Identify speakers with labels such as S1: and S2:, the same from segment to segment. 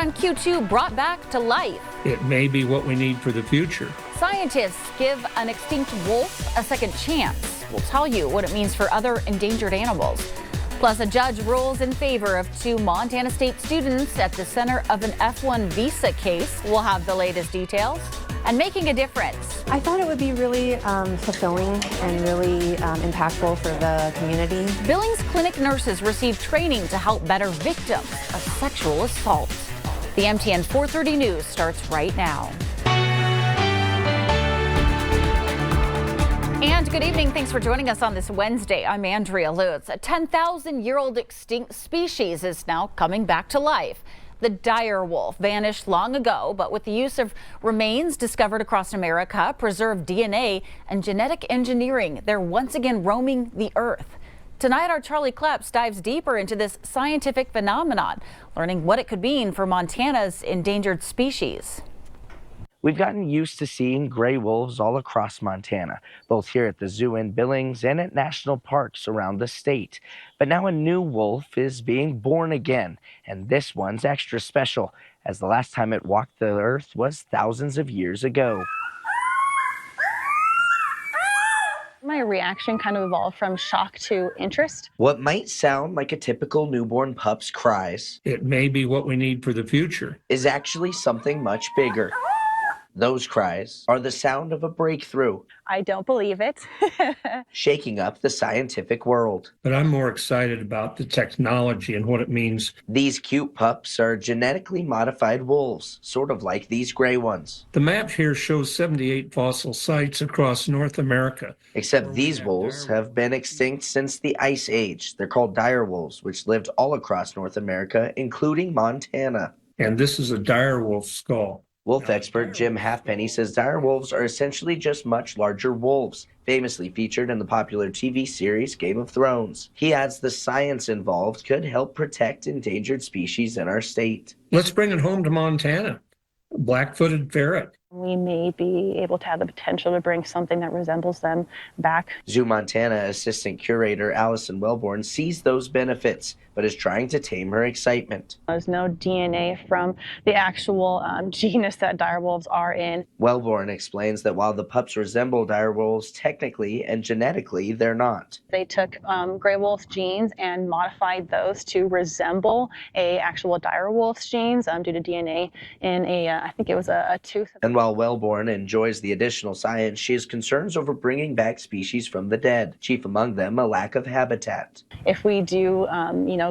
S1: and Q2 brought back to life.
S2: It may be what we need for the future.
S1: Scientists give an extinct wolf a second chance. We'll tell you what it means for other endangered animals. Plus, a judge rules in favor of 2 Montana State students at the center of an F1 visa case. We'll have the latest details. And making a difference.
S3: I thought it would be really fulfilling and really impactful for the community.
S1: Billings Clinic nurses receive training to help better victims of sexual assault. The MTN 430 News starts right now. And good evening. Thanks for joining us on this Wednesday. I'm Andrea Lutz. A 10,000-year-old extinct species is now coming back to life. The dire wolf vanished long ago, but with the use of remains discovered across America, preserved DNA, and genetic engineering, they're once again roaming the earth. Tonight, our Charlie Kleps dives deeper into this scientific phenomenon, learning what it could mean for Montana's endangered species.
S4: We've gotten used to seeing gray wolves all across Montana, both here at the zoo in Billings and at national parks around the state. But now a new wolf is being born again, and this one's extra special, as the last time it walked the earth was thousands of years ago.
S5: My reaction kind of evolved from shock to interest.
S4: What might sound like a typical newborn pup's cries,
S2: It may be what we need for the future.
S4: is actually something much bigger. Those cries are the sound of a breakthrough,
S5: I don't believe it.
S4: shaking up the scientific world.
S2: But I'm more excited about the technology and what it means.
S4: These cute pups are genetically modified wolves, sort of like these gray ones.
S2: The map here shows 78 fossil sites across North America.
S4: Except these wolves have been extinct since the Ice Age. They're called dire wolves, which lived all across North America, including Montana.
S2: And this is a dire wolf skull.
S4: Wolf expert Jim Halfpenny says dire wolves are essentially just much larger wolves, famously featured in the popular TV series Game of Thrones. He adds the science involved could help protect endangered species in our state.
S2: Let's bring it home to Montana. Black-footed ferret.
S5: We may be able to have the potential to bring something that resembles them back.
S4: Zoo Montana assistant curator Allison Wellborn sees those benefits, but is trying to tame her excitement.
S5: There's no DNA from the actual genus that direwolves are in.
S4: Wellborn explains that while the pups resemble direwolves, technically and genetically they're not.
S5: They took gray wolf genes and modified those to resemble a actual direwolf's genes due to DNA in I think it was a tooth.
S4: And while Wellborn enjoys the additional science, she has concerns over bringing back species from the dead, chief among them a lack of habitat.
S5: If we do,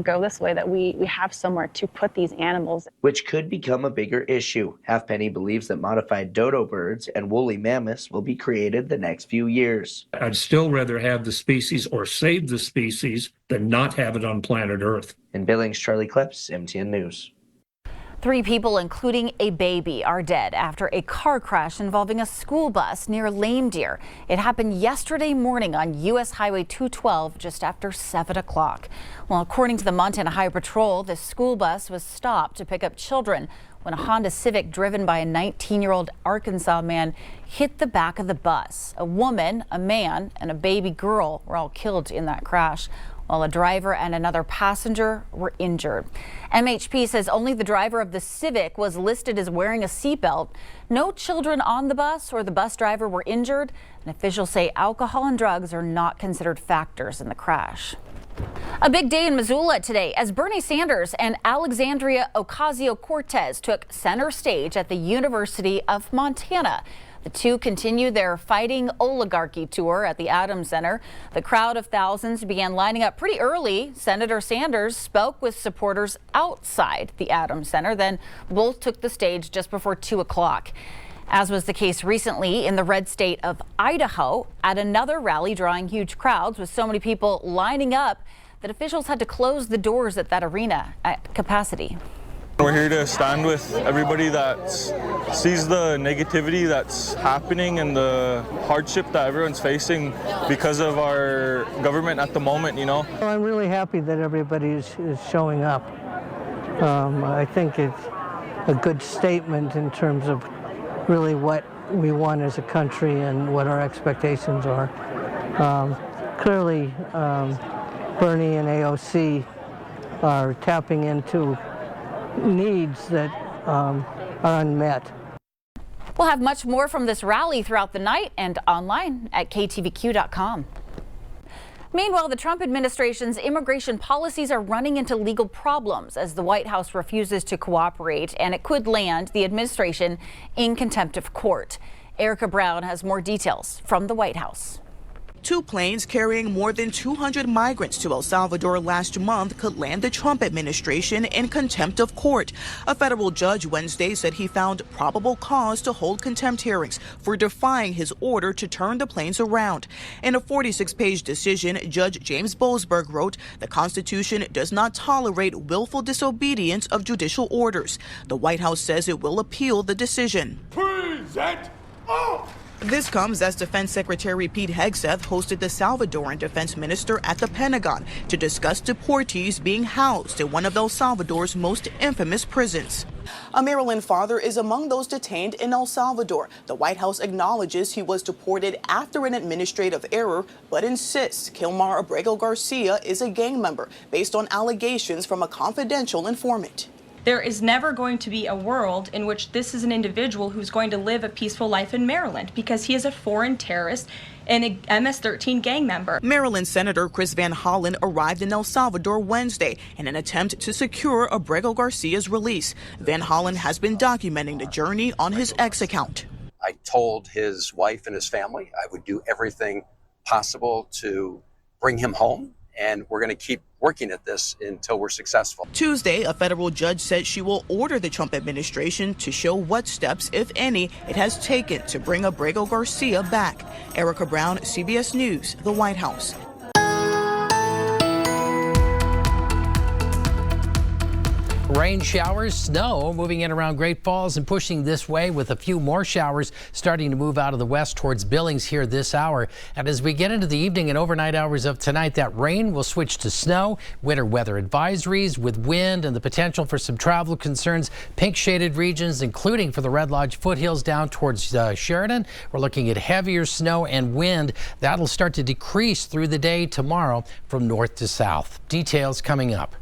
S5: go this way, that we have somewhere to put these animals.
S4: Which could become a bigger issue. Halfpenny believes that modified dodo birds and woolly mammoths will be created the next few years.
S2: I'd still rather have the species or save the species than not have it on planet Earth.
S4: In Billings, Charlie Kleps, MTN News.
S1: 3 people, including a baby, are dead after a car crash involving a school bus near Lame Deer. It happened yesterday morning on U.S. Highway 212 just after 7 o'clock. Well, according to the Montana Highway Patrol, the school bus was stopped to pick up children when a Honda Civic driven by a 19-year-old Arkansas man hit the back of the bus. A woman, a man, and a baby girl were all killed in that crash, while a driver and another passenger were injured. MHP says only the driver of the Civic was listed as wearing a seatbelt. No children on the bus or the bus driver were injured, and officials say alcohol and drugs are not considered factors in the crash. A big day in Missoula today as Bernie Sanders and Alexandria Ocasio-Cortez took center stage at the University of Montana. The two continued their Fighting Oligarchy tour at the Adams Center. The crowd of thousands began lining up pretty early. Senator Sanders spoke with supporters outside the Adams Center. Then both took the stage just before 2 o'clock. As was the case recently in the red state of Idaho, at another rally drawing huge crowds with so many people lining up that officials had to close the doors at that arena at capacity.
S6: We're here to stand with everybody that sees the negativity that's happening and the hardship that everyone's facing because of our government at the moment, Well,
S7: I'm really happy that everybody is showing up. I think it's a good statement in terms of really what we want as a country and what our expectations are. Clearly, Bernie and AOC are tapping into needs that are unmet.
S1: We'll have much more from this rally throughout the night and online at ktvq.com. Meanwhile, the Trump administration's immigration policies are running into legal problems as the White House refuses to cooperate, and it could land the administration in contempt of court. Erica Brown has more details from the White House.
S8: 2 planes carrying more than 200 migrants to El Salvador last month could land the Trump administration in contempt of court. A federal judge Wednesday said he found probable cause to hold contempt hearings for defying his order to turn the planes around. In a 46-page decision, Judge James Boasberg wrote, "The Constitution does not tolerate willful disobedience of judicial orders." The White House says it will appeal the decision.
S9: Present all.
S8: This comes as Defense Secretary Pete Hegseth hosted the Salvadoran defense minister at the Pentagon to discuss deportees being housed in one of El Salvador's most infamous prisons. A Maryland father is among those detained in El Salvador. The White House acknowledges he was deported after an administrative error, but insists Kilmar Abrego Garcia is a gang member based on allegations from a confidential informant.
S10: There is never going to be a world in which this is an individual who's going to live a peaceful life in Maryland because he is a foreign terrorist and a MS-13 gang member.
S8: Maryland Senator Chris Van Hollen arrived in El Salvador Wednesday in an attempt to secure Abrego Garcia's release. Van Hollen has been documenting the journey on his X account.
S11: I told his wife and his family I would do everything possible to bring him home, and we're going to keep working at this until we're successful.
S8: Tuesday, a federal judge said she will order the Trump administration to show what steps, if any, it has taken to bring Abrego Garcia back. Erica Brown, CBS News, the White House.
S12: Rain showers, snow moving in around Great Falls and pushing this way with a few more showers starting to move out of the west towards Billings here this hour. And as we get into the evening and overnight hours of tonight, that rain will switch to snow, winter weather advisories with wind and the potential for some travel concerns. Pink shaded regions, including for the Red Lodge foothills down towards Sheridan. We're looking at heavier snow and wind. That'll start to decrease through the day tomorrow from north to south. Details coming up.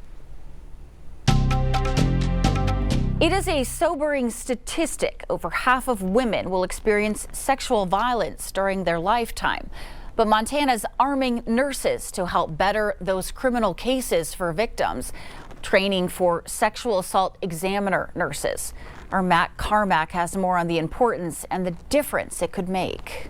S1: It is a sobering statistic. Over half of women will experience sexual violence during their lifetime. But Montana's arming nurses to help better those criminal cases for victims, training for sexual assault examiner nurses. Our Matt Carmack has more on the importance and the difference it could make.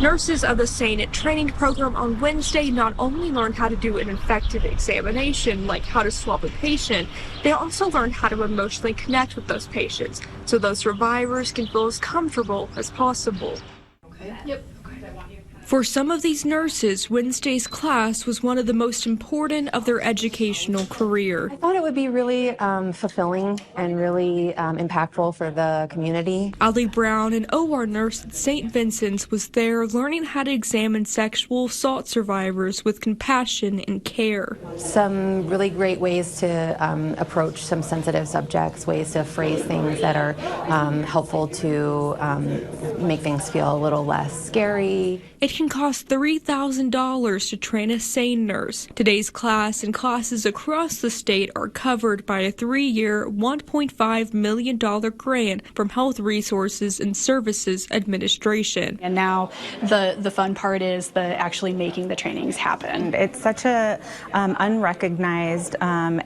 S13: Nurses of the SANET training program on Wednesday not only learned how to do an effective examination, like how to swab a patient, they also learned how to emotionally connect with those patients so those survivors can feel as comfortable as possible. Okay. Yep. For some of these nurses, Wednesday's class was one of the most important of their educational career.
S3: I thought it would be really fulfilling and really impactful for the community.
S13: Ali Brown, an OR nurse at St. Vincent's, was there learning how to examine sexual assault survivors with compassion and care.
S3: Some really great ways to approach some sensitive subjects, ways to phrase things that are helpful to make things feel a little less scary.
S13: It can cost $3,000 to train a SANE nurse. Today's class and classes across the state are covered by a 3-year, $1.5 million grant from Health Resources and Services Administration.
S14: And now the fun part is actually making the trainings happen.
S15: It's such a unrecognized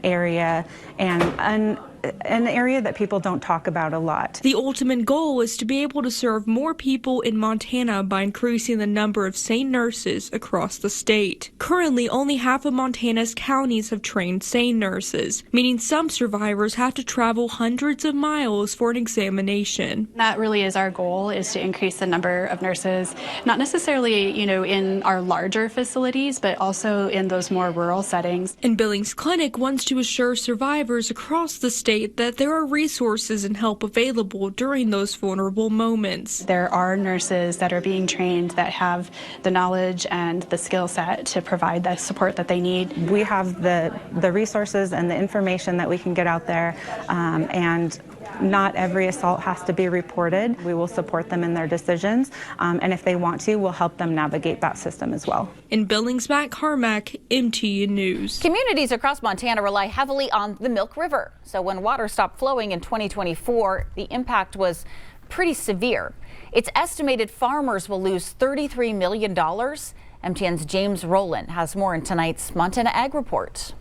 S15: area and an area that people don't talk about a lot.
S13: The ultimate goal is to be able to serve more people in Montana by increasing the number of SANE nurses across the state. Currently, only half of Montana's counties have trained SANE nurses, meaning some survivors have to travel hundreds of miles for an examination.
S14: That really is our goal, is to increase the number of nurses, not necessarily, in our larger facilities, but also in those more rural settings.
S13: And Billings Clinic wants to assure survivors across the state that there are resources and help available during those vulnerable moments.
S14: There are nurses that are being trained that have the knowledge and the skill set to provide the support that they need.
S15: We have the resources and the information that we can get out there, and Not every assault has to be reported. We will support them in their decisions, and if they want to, we'll help them navigate that system as well.
S13: In Billings, Matt Carmack, MTN News.
S1: Communities across Montana rely heavily on the Milk River. So when water stopped flowing in 2024, the impact was pretty severe. It's estimated farmers will lose $33 million. MTN's James Rowland has more in tonight's Montana Ag Report.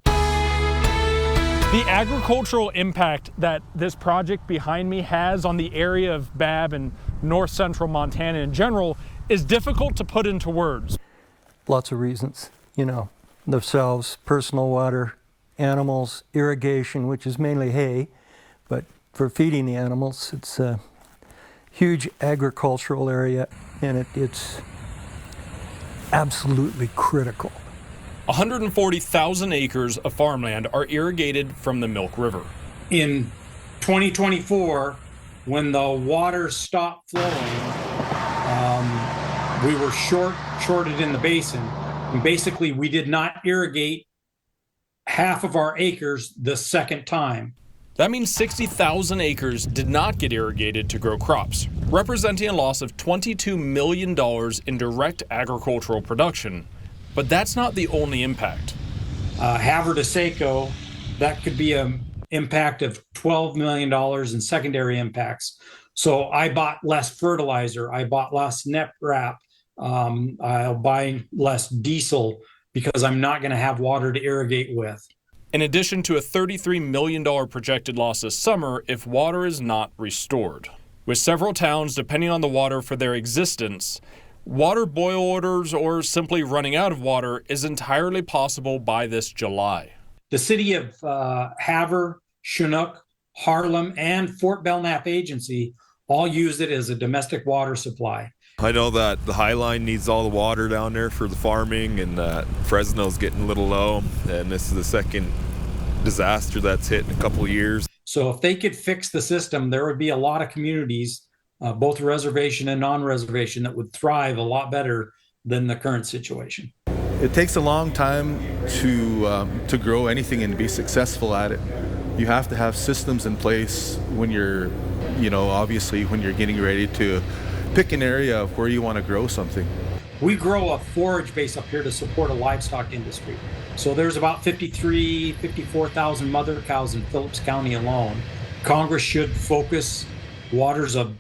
S16: The agricultural impact that this project behind me has on the area of Babb and north central Montana in general is difficult to put into words.
S7: Lots of reasons, themselves, personal water, animals, irrigation, which is mainly hay, but for feeding the animals, it's a huge agricultural area, and it's absolutely critical.
S16: 140,000 acres of farmland are irrigated from the Milk River.
S2: In 2024, when the water stopped flowing, we were shorted in the basin. And basically, we did not irrigate half of our acres the second time.
S16: That means 60,000 acres did not get irrigated to grow crops, representing a loss of $22 million in direct agricultural production. But that's not the only impact.
S2: Havre to Saco, that could be an impact of $12 million in secondary impacts. So I bought less fertilizer, I bought less net wrap, I'll buy less diesel because I'm not going to have water to irrigate with.
S16: In addition to a $33 million projected loss this summer if water is not restored. With several towns depending on the water for their existence, water boil orders or simply running out of water is entirely possible by this July.
S2: The city of Havre, Chinook, Harlem, and Fort Belknap Agency all use it as a domestic water supply.
S17: I know that the High Line needs all the water down there for the farming, and that Fresno's getting a little low, and this is the second disaster that's hit in a couple of years.
S2: So if they could fix the system, there would be a lot of communities, both reservation and non-reservation, that would thrive a lot better than the current situation.
S17: It takes a long time to grow anything and be successful at it. You have to have systems in place when you're, obviously when you're getting ready to pick an area of where you want to grow something.
S2: We grow a forage base up here to support a livestock industry. So there's about 54,000 mother cows in Phillips County alone. Congress should focus. Water's a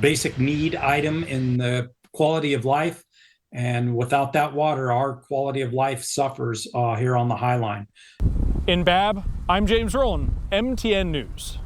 S2: basic need item in the quality of life. And without that water, our quality of life suffers here on the High Line.
S16: In Babb, I'm James Rowland, MTN News.